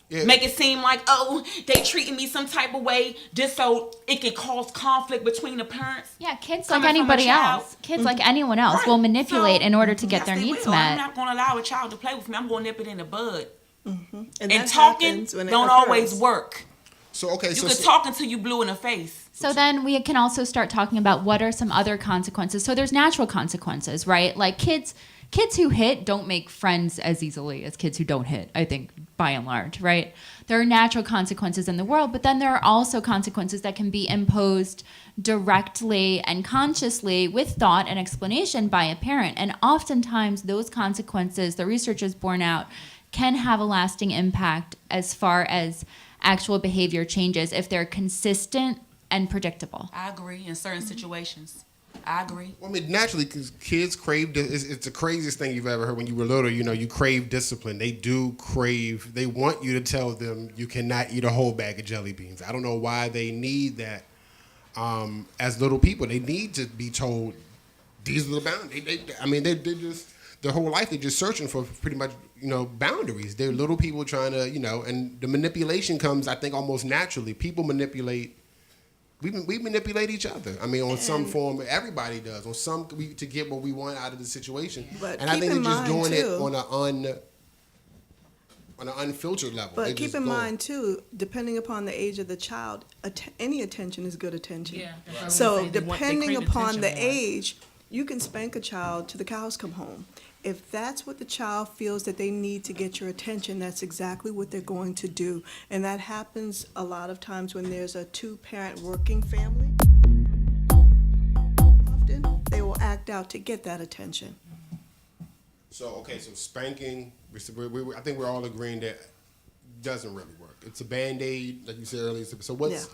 make it seem like, oh, they treating me some type of way just so it can cause conflict between the parents. Yeah, kids like anybody else. Kids like anyone else will manipulate in order to get their needs met. I'm not going to allow a child to play with me. I'm going to nip it in the bud. Mm-hmm. And talking don't always work. So you can talk until you blue in the face. So then we can also start talking about what are some other consequences. So there's natural consequences, right? Like kids who hit don't make friends as easily as kids who don't hit, I think, by and large, right? There are natural consequences in the world, but then there are also consequences that can be imposed directly and consciously with thought and explanation by a parent. And oftentimes those consequences, the research has borne out, can have a lasting impact as far as actual behavior changes if they're consistent and predictable. I agree in certain situations. I agree. Well, I mean, naturally, because kids crave, it's the craziest thing you've ever heard when you were little. You crave discipline. They do crave, they want you to tell them you cannot eat a whole bag of jelly beans. I don't know why they need that as little people. They need to be told these are the boundaries. They just, their whole life, they're just searching for pretty much, boundaries. They're little people trying to, and the manipulation comes, I think, almost naturally. People manipulate. We manipulate each other. I mean, on some form, everybody does. On some, to get what we want out of the situation. But and I think they're just doing it on an unfiltered level. But keep in mind too, depending upon the age of the child, any attention is good attention. Yeah. Right. So depending upon the age, you can spank a child till the cows come home. If that's what the child feels that they need to get your attention, that's exactly what they're going to do. And that happens a lot of times when there's a two-parent working family. Often they will act out to get that attention. So spanking, I think we're all agreeing that doesn't really work. It's a Band-Aid, like you said earlier. So what's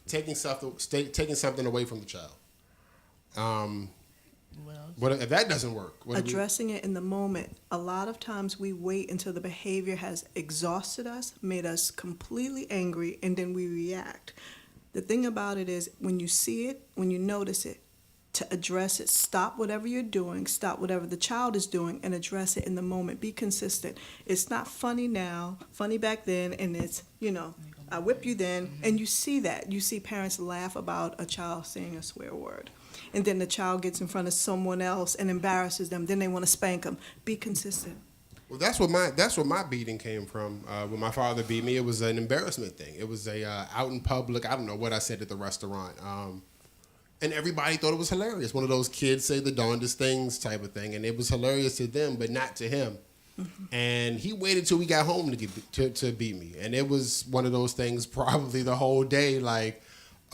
taking something away from the child? What if that doesn't work? Addressing it in the moment. A lot of times we wait until the behavior has exhausted us, made us completely angry, and then we react. The thing about it is when you see it, when you notice it, to address it, stop whatever you're doing, stop whatever the child is doing, and address it in the moment. Be consistent. It's not funny now, funny back then, and it's, I whip you then, and you see that. You see parents laugh about a child saying a swear word. And then the child gets in front of someone else and embarrasses them. Then they want to spank them. Be consistent. Well, that's what my beating came from. When my father beat me, it was an embarrassment thing. It was out in public. I don't know what I said at the restaurant. And everybody thought it was hilarious. One of those kids say the darndest things type of thing. And it was hilarious to them, but not to him. Mm-hmm. And he waited till we got home to beat me. And it was one of those things probably the whole day, like,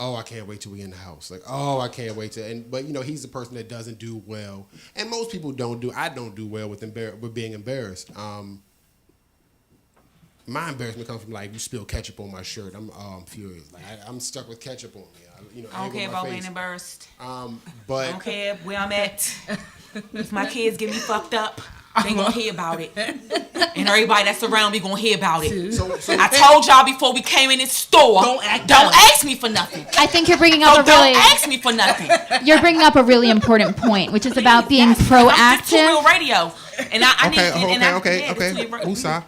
oh, I can't wait till we in the house. Like, oh, I can't wait to. But he's the person that doesn't do well, and most people don't do. I don't do well with being embarrassed. My embarrassment comes from like you spill ketchup on my shirt. I'm furious. Like I'm stuck with ketchup on me. I don't care about being embarrassed. But I don't care where I'm at. If my kids get me fucked up, they gonna hear about it. And everybody that's around me gonna hear about it. So I told y'all before we came in this store, don't ask me for nothing. I think you're bringing up don't ask me for nothing. You're bringing up a really important point, which is about being proactive. It's Real Radio. And Okay. Usa.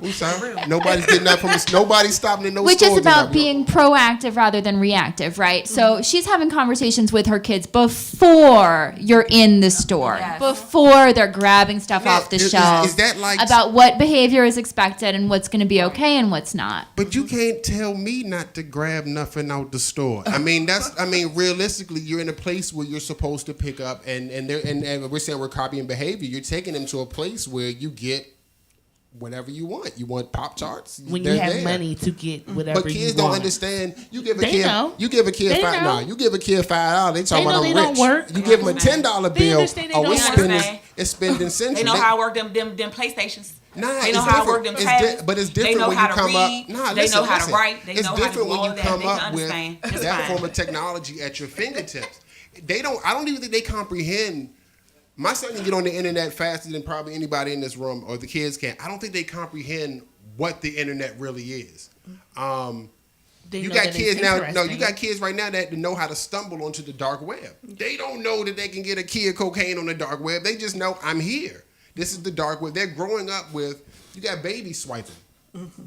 Nobody's getting that from us. Nobody's stopping in no Which stores is about being proactive rather than reactive, right? So she's having conversations with her kids before you're in the store, before they're grabbing stuff off the shelf. Is that like about what behavior is expected and what's going to be okay and what's not? But you can't tell me not to grab nothing out the store. I mean, realistically, you're in a place where you're supposed to pick up, and we're saying we're copying behavior. You're taking them to a place where you get whatever you want. You want Pop-Tarts? When you have money to get whatever you want. But kids don't understand. You give a kid $5. You give a kid $5. They talking about I'm rich. Don't work. You give them a $10 bill. It's spending central. They know how I work them PlayStations. Nah, they know how I work them tablets. But it's different when you come up. They know how to write. They know how to do all that. It's different when you come up with that form of technology at your fingertips. I don't even think they comprehend. My son can get on the internet faster than probably anybody in this room, or the kids can. I don't think they comprehend what the internet really is. You got kids now. No, you got kids right now that know how to stumble onto the dark web. They don't know that they can get a key of cocaine on the dark web. They just know I'm here. This is the dark web. They're growing up with. You got babies swiping.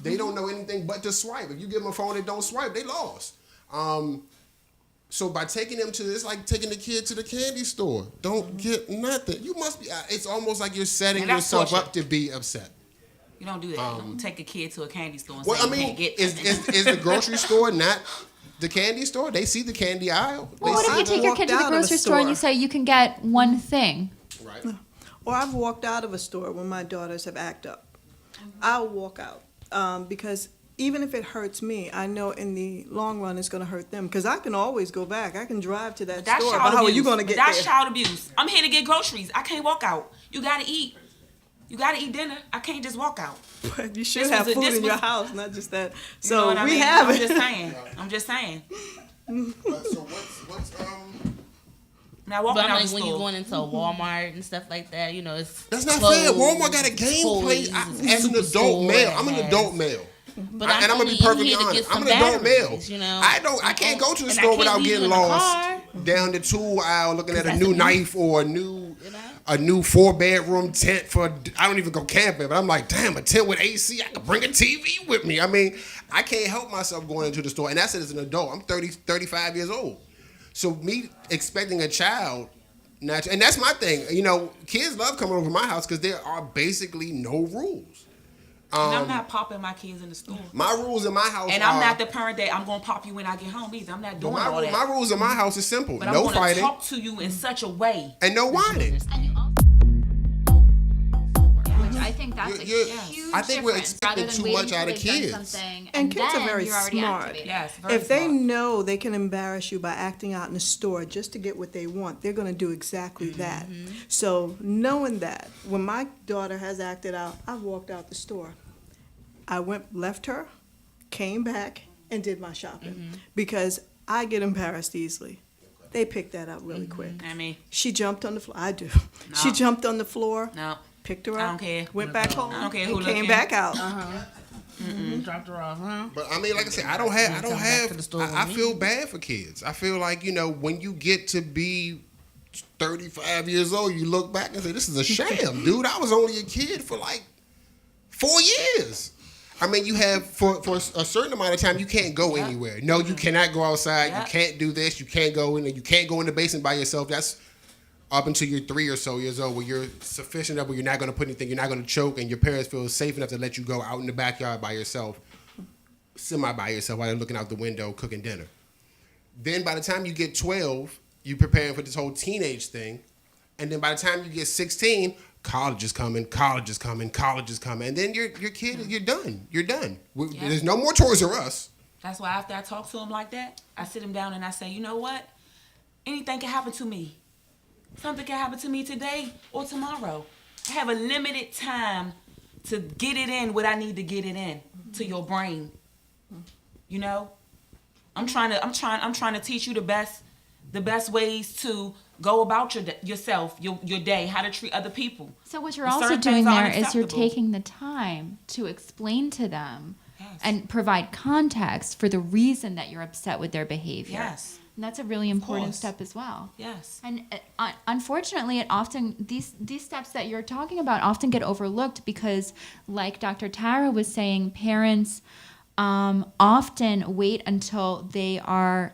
They don't know anything but to swipe. If you give them a phone that don't swipe, they lost. So by taking them to, it's like taking the kid to the candy store. Don't get nothing. You must be. It's almost like you're setting yourself up to be upset. You don't do that. You don't take a kid to a candy store and say you can't get is the grocery store not the candy store? They see the candy aisle. Well, what if you take your kid to the grocery store and you say you can get one thing? Right. Or I've walked out of a store when my daughters have acted up. I'll walk out because even if it hurts me, I know in the long run it's going to hurt them. Because I can always go back. I can drive to that store. But how are you going to get there? That's child abuse. I'm here to get groceries. I can't walk out. You got to eat. You got to eat dinner. I can't just walk out. But you should have food in your house, not just that. So you know what I mean? have I'm it. just saying. So what's Now walking out the store. When you're going into a Walmart and stuff like that, you know, it's that's not fair. Walmart got a gameplay. As an adult male, I'm an adult male. But and I'm gonna be perfectly honest. I'm an adult male. You know? I can't go to the store without getting lost down the tool aisle looking at a new knife or a new 4-bedroom tent for. I don't even go camping, but I'm like, damn, a tent with AC. I could bring a TV with me. I mean, I can't help myself going into the store, and that's it as an adult. I'm 35 years old, so me expecting a child. And that's my thing. You know, kids love coming over my house because there are basically no rules. And I'm not popping my kids in the store. My rules in my house and I'm not the parent that I'm going to pop you when I get home either. I'm not doing all that. My rules in my house is simple. But no I'm fighting. I'm going to talk to you in such a way. And no whining. I think that's a huge I think we're expecting too much out of kids. And kids are very smart. Yes, if they know they can embarrass you by acting out in the store just to get what they want, they're going to do exactly that. So knowing that, when my daughter has acted out, I've walked out the store. I left her, came back, and did my shopping because I get embarrassed easily. They pick that up really quick. I mean, she jumped on the floor. I do. No. She jumped on the floor. No. Picked her up. I don't care. Went back home. I don't care who and came back out. Dropped her off, huh? But I mean, like I said, I feel bad for kids. I feel like, you know, when you get to be 35 years old, you look back and say, this is a sham, dude. I was only a kid for like 4 years. I mean, you have, for a certain amount of time, you can't go anywhere. No, you cannot go outside. You can't do this. You can't go in there. You can't go in the basement by yourself. That's up until you're 3 or so years old, where you're sufficient enough where you're not going to put anything, you're not going to choke, and your parents feel safe enough to let you go out in the backyard by yourself, semi by yourself, while they're looking out the window cooking dinner. Then by the time you get 12, you're preparing for this whole teenage thing. And then by the time you get 16, college is coming. And then your kid, you're done. You're done. There's no more Toys R Us. That's why after I talk to him like that, I sit him down and I say, you know what? Anything can happen to me. Something can happen to me today or tomorrow. I have a limited time to get it in what I need to get it in to your brain. You know? I'm trying to teach you the best ways to go about yourself, your day, how to treat other people. So what you're And also certain doing things are there is you're unacceptable. taking the time to explain to them Yes. and provide context for the reason that you're upset with their behavior. Yes. And that's a really important course. step as well. Yes. And unfortunately, it often these steps that you're talking about often get overlooked because, like Dr. Tara was saying, parents often wait until they are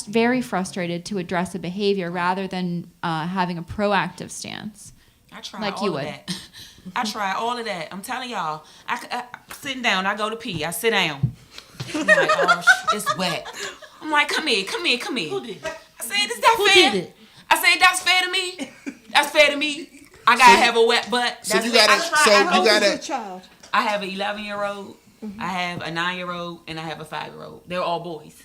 very frustrated to address a behavior rather than having a proactive stance. I try Like all you of would. that. I try all of that. I'm telling y'all. I sitting down. I go to pee. I sit down. I'm like, oh, it's wet. I'm like, come here. Who did it? I said, is that Who fair? did it? I said, that's fair to me. That's fair to me. I gotta have a wet butt. So That's you fair. gotta. I try. So I you know. gotta. Child. I have an 11-year-old. I have a 9-year-old, and I have a 5-year-old. They're all boys.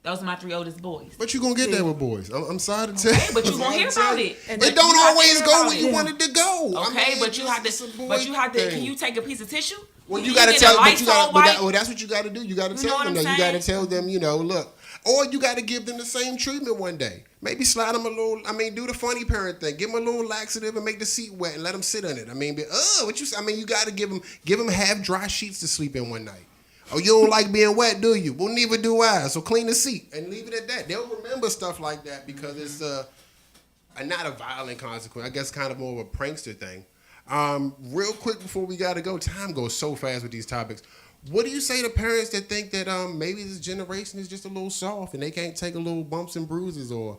Those are my 3 oldest boys. But you gonna get there with boys. I'm sorry to tell you. But you gonna hear about it. It don't always go where you want it to go. Okay, I mean, but you have it's a to. boy But you have to. thing. Can you take a piece of tissue? Well, Can you gotta get tell, a but you Lysol gotta, wipe? well, that's what you gotta do. You gotta You tell know what them I'm that. You gotta saying? tell them, look, or you gotta give them the same treatment one day. Maybe slide them a little. I mean, do the funny parent thing. Give them a little laxative and make the seat wet and let them sit on it. I mean, you gotta give them half dry sheets to sleep in one night. Oh, you don't like being wet, do you? Well, neither do I. So clean the seat and leave it at that. They'll remember stuff like that because it's not a violent consequence. I guess kind of more of a prankster thing. Real quick before we gotta go, time goes so fast with these topics. What do you say to parents that think that maybe this generation is just a little soft and they can't take a little bumps and bruises or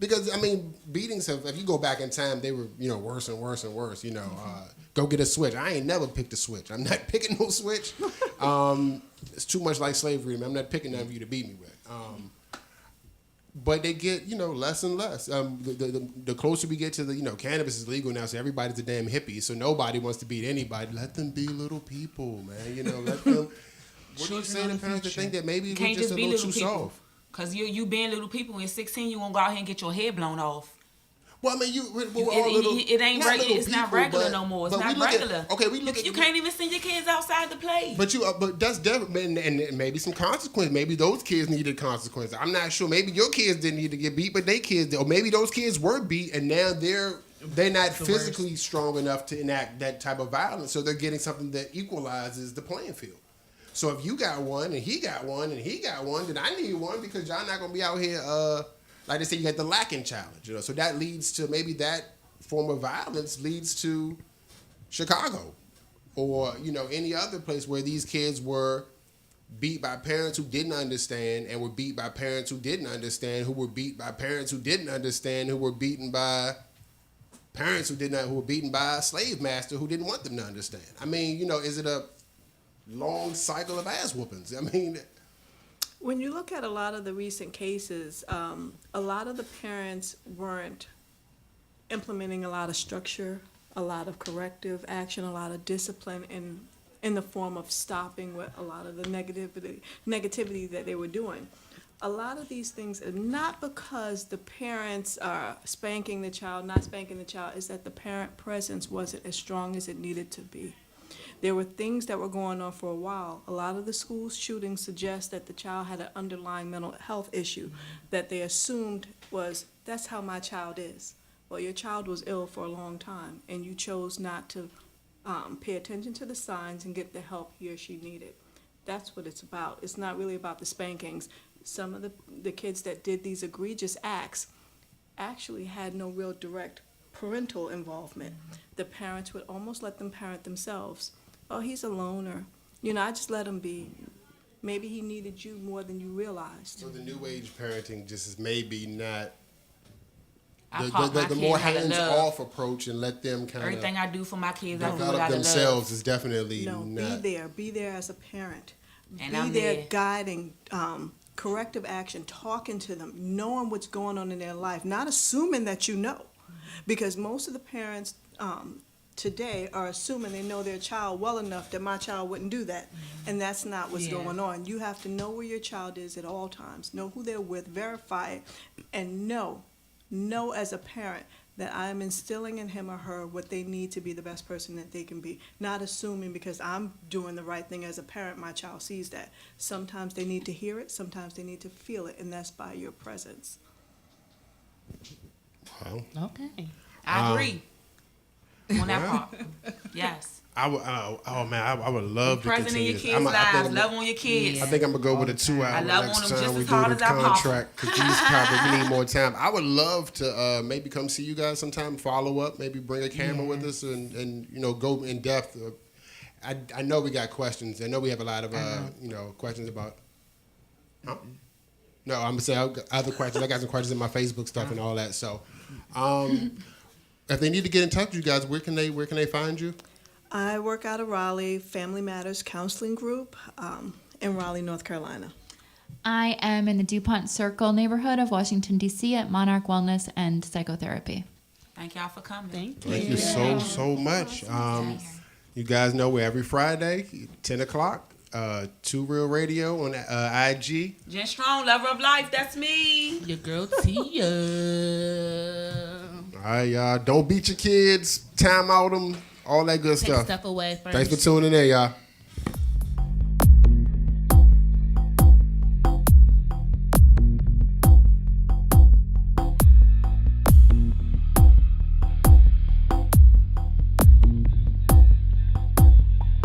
because I mean beatings have if you go back in time they were worse and worse and worse. Go get a switch. I ain't never picked a switch. I'm not picking no switch. It's too much like slavery. I'm not picking none for you to beat me with. But they get, less and less. The closer we get to the, cannabis is legal now, so everybody's a damn hippie. So nobody wants to beat anybody. Let them be little people, man. Let them. What do you say to parents that think that maybe we're Can't just just a be little little too people. soft? Cause you being little people in 16, you won't go out here and get your head blown off. Well, I mean, we're all little. It ain't not regular. little It's not people, regular but- no more. It's but not we look at- regular. okay, we look at You can't even send your kids outside to play. But that's definitely and maybe some consequence. Maybe those kids needed consequence. I'm not sure. Maybe your kids didn't need to get beat, but they kids did. Or maybe those kids were beat, and now they're not physically strong enough to enact that type of violence. So they're getting something that equalizes the playing field. So if you got one, and he got one, and he got one, then I need one because y'all not gonna be out here. Like they say, you got the lacking challenge. So that leads to maybe that form of violence leads to Chicago or any other place where these kids were beat by parents who didn't understand and were beat by parents who didn't understand who were beat by parents who didn't understand who were beaten by parents who were beaten by a slave master who didn't want them to understand. I mean, is it a long cycle of ass whoopings? I mean, When you look at a lot of the recent cases, a lot of the parents weren't implementing a lot of structure, a lot of corrective action, a lot of discipline in the form of stopping what a lot of the negativity that they were doing. A lot of these things are not because the parents are spanking the child, not spanking the child, is that the parent presence wasn't as strong as it needed to be. There were things that were going on for a while. A lot of the school shootings suggest that the child had an underlying mental health issue that they assumed was, that's how my child is. Well, your child was ill for a long time, and you chose not to pay attention to the signs and get the help he or she needed. That's what it's about. It's not really about the spankings. Some of the kids that did these egregious acts actually had no real direct parental involvement. The parents would almost let them parent themselves. Oh, he's a loner. I just let him be. Maybe he needed you more than you realized. so the new age parenting just is maybe not I taught my the more kids how to love. hands-off approach and let them kind Everything of I do for my kids, I do develop out of themselves love. is definitely No, not. be there as a parent. And be I'm there there. guiding, corrective action, talking to them, knowing what's going on in their life, not assuming that you know. Because most of the parents today are assuming they know their child well enough that my child wouldn't do that. And that's not what's Yeah. going on. You have to know where your child is at all times, know who they're with, verify it, and know as a parent that I am instilling in him or her what they need to be the best person that they can be. Not assuming because I'm doing the right thing as a parent, my child sees that. Sometimes they need to hear it, sometimes they need to feel it, and that's by your presence. Well, Okay. I agree on that part. Yes. I would. I would love to Present in continue your this. kids' I think lives. I'm- Love on your kids. I think I'm gonna go with a 2 hour I love next on them time just we as do hard the as I pop 'em. contract because these probably we need more time. I would love to maybe come see you guys sometime, follow up, maybe bring a camera with us and go in depth. I know we got questions. I know we have a lot of questions about. Huh? No, I'm gonna say other questions. I got some questions in my Facebook stuff and all that. So, if they need to get in touch with you guys, where can they find you? I work out of Raleigh, Family Matters Counseling Group in Raleigh, North Carolina. I am in the DuPont Circle neighborhood of Washington, D.C. at Monarch Wellness and Psychotherapy. Thank y'all for coming. Thank you so much. You guys know we're every Friday, 10 o'clock, 2 Real Radio on IG. Jen Strong, lover of life, that's me. Your girl Tia. All right, y'all. Don't beat your kids. Time out them. All that good Take stuff. stuff away first. Thanks for tuning in, y'all.